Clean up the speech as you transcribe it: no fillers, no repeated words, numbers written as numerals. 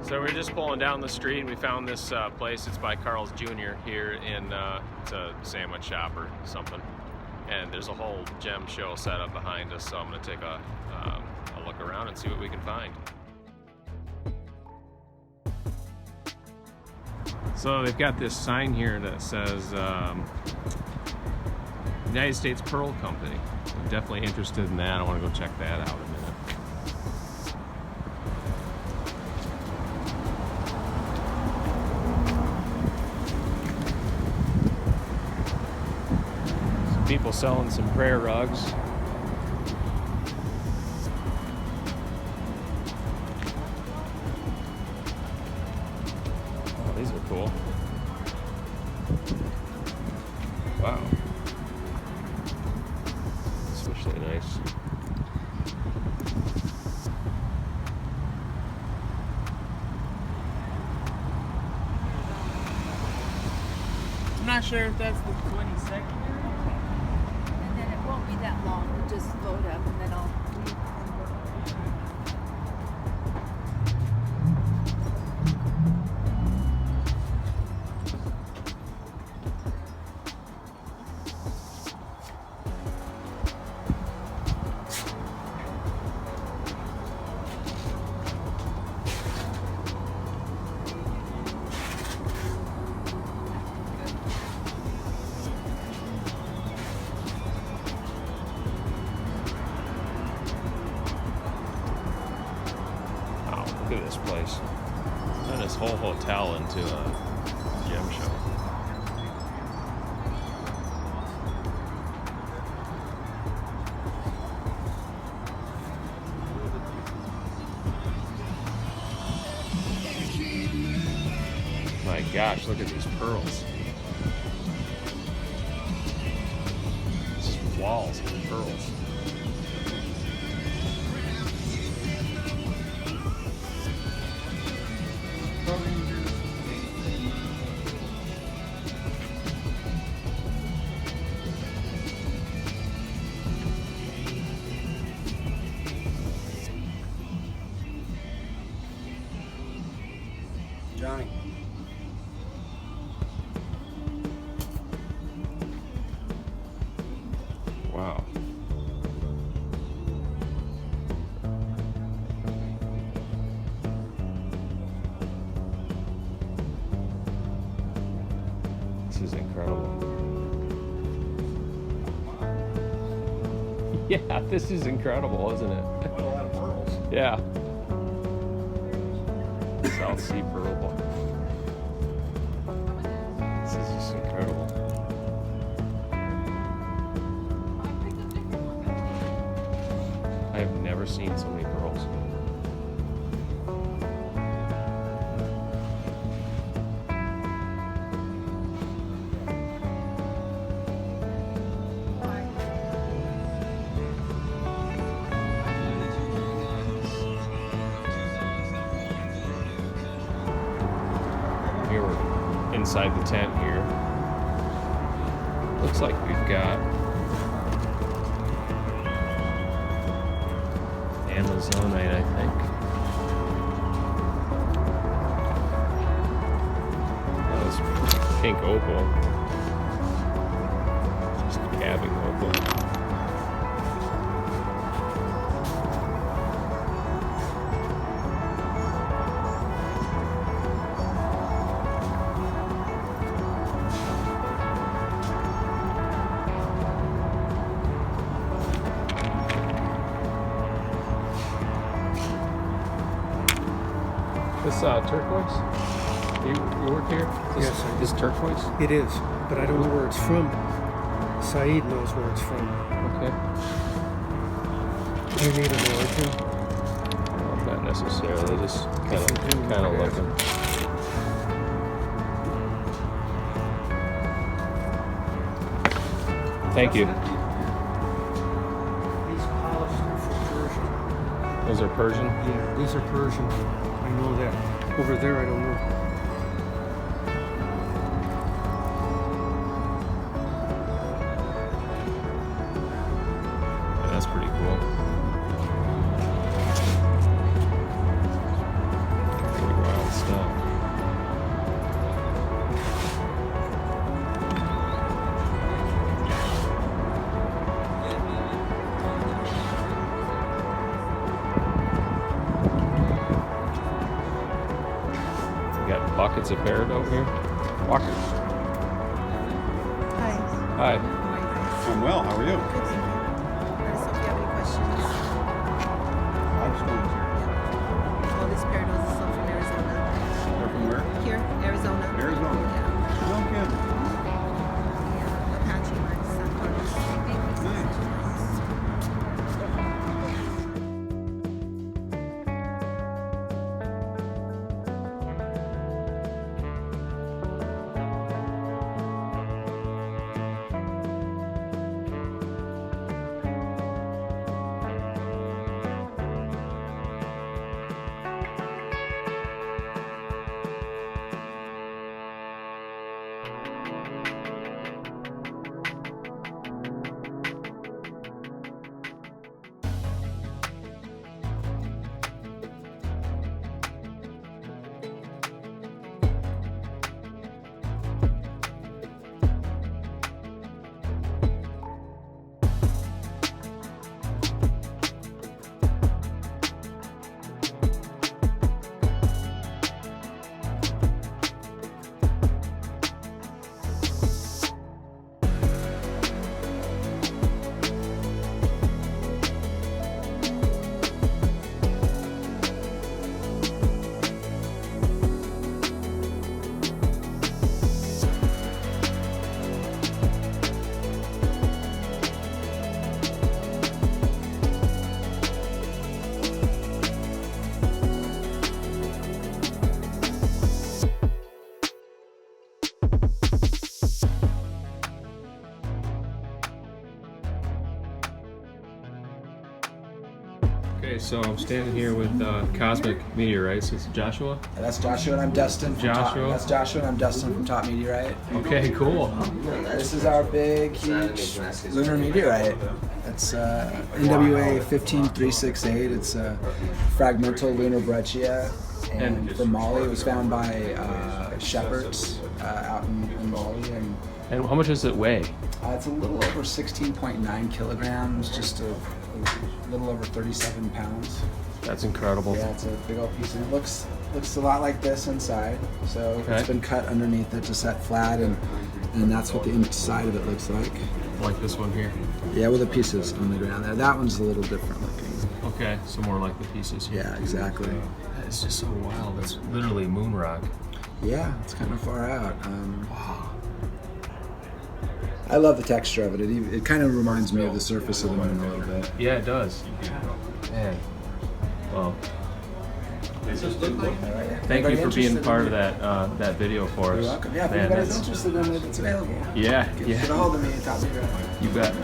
So we're just pulling down the street and we found this place. It's by Carl's Jr. here in, it's a sandwich shop or something. And there's a whole gem show set up behind us, so I'm gonna take a look around and see what we can find. So they've got this sign here that says United States Pearl Company. I'm definitely interested in that. I wanna go check that out in a minute. People selling some prayer rugs. Oh, these are cool. Wow. Especially nice. I'm not sure if that's the 22nd. Won't be that long. We'll just load up and then I'll leave. Look at this place. Turn this whole hotel into a gem show. My gosh, look at these pearls. Just walls of pearls. Johnny. Wow. This is incredible. Yeah, this is incredible, isn't it? Quite a lot of pearls. Yeah. South Sea Pearl Bar. This is just incredible. I have never seen so many pearls. Here we're inside the tent here. Looks like we've got Amazonite, I think. That was pink opal. Just calving opal. This turquoise? You work here? Yes, I This turquoise? It is, but I don't know where it's from. Saeed knows where it's from. Okay. Do you need an origin? Well, not necessarily, just kind of looking. Thank you. These polished are from Persian. Those are Persian? Yeah, these are Persian. I know that. Over there, I don't know. That's pretty cool. Pretty wild. it's a parrot over here. Walker. Hi. Hi. How are you guys? I'm well. How are you? Good, thank you. I just if you have any questions. I'm just going here. All these parrots are some from Arizona. They're from where? Here, Arizona. Arizona. Yeah. Oh, good. Yeah. Apache mines, San Carlos. Nice. Okay, so I'm standing here with Cosmic Meteorites. It's Joshua. That's Joshua and I'm Dustin. Joshua. That's Joshua and I'm Dustin from Top Meteorite. Okay, cool. This is our big, huge lunar meteorite. It's NWA 15368. It's a fragmental lunar breccia. And from Mali, it was found by shepherds out in Mali. And how much does it weigh? It's a little over 16.9 kilograms, just a little over 37 pounds. That's incredible. Yeah, it's a big old piece, and it looks a lot like this inside. So Okay. It's been cut underneath it to set flat, and that's what the inside of it looks like. Like this one here. Yeah, with the pieces on the ground there. That one's a little different looking. Okay, so more like the pieces here. Yeah, exactly. It's just so wild. It's literally moon rock. Yeah, it's kind of far out. Wow. I love the texture of it. It kind of reminds me of the surface of the moon a little bit. Yeah, it does. Man. Well, thank you for being part of that video for us. You're welcome. Yeah, if Man, anybody's that's- interested in it, it's available. Yeah, Get yeah. a hold of me and tell me. You bet.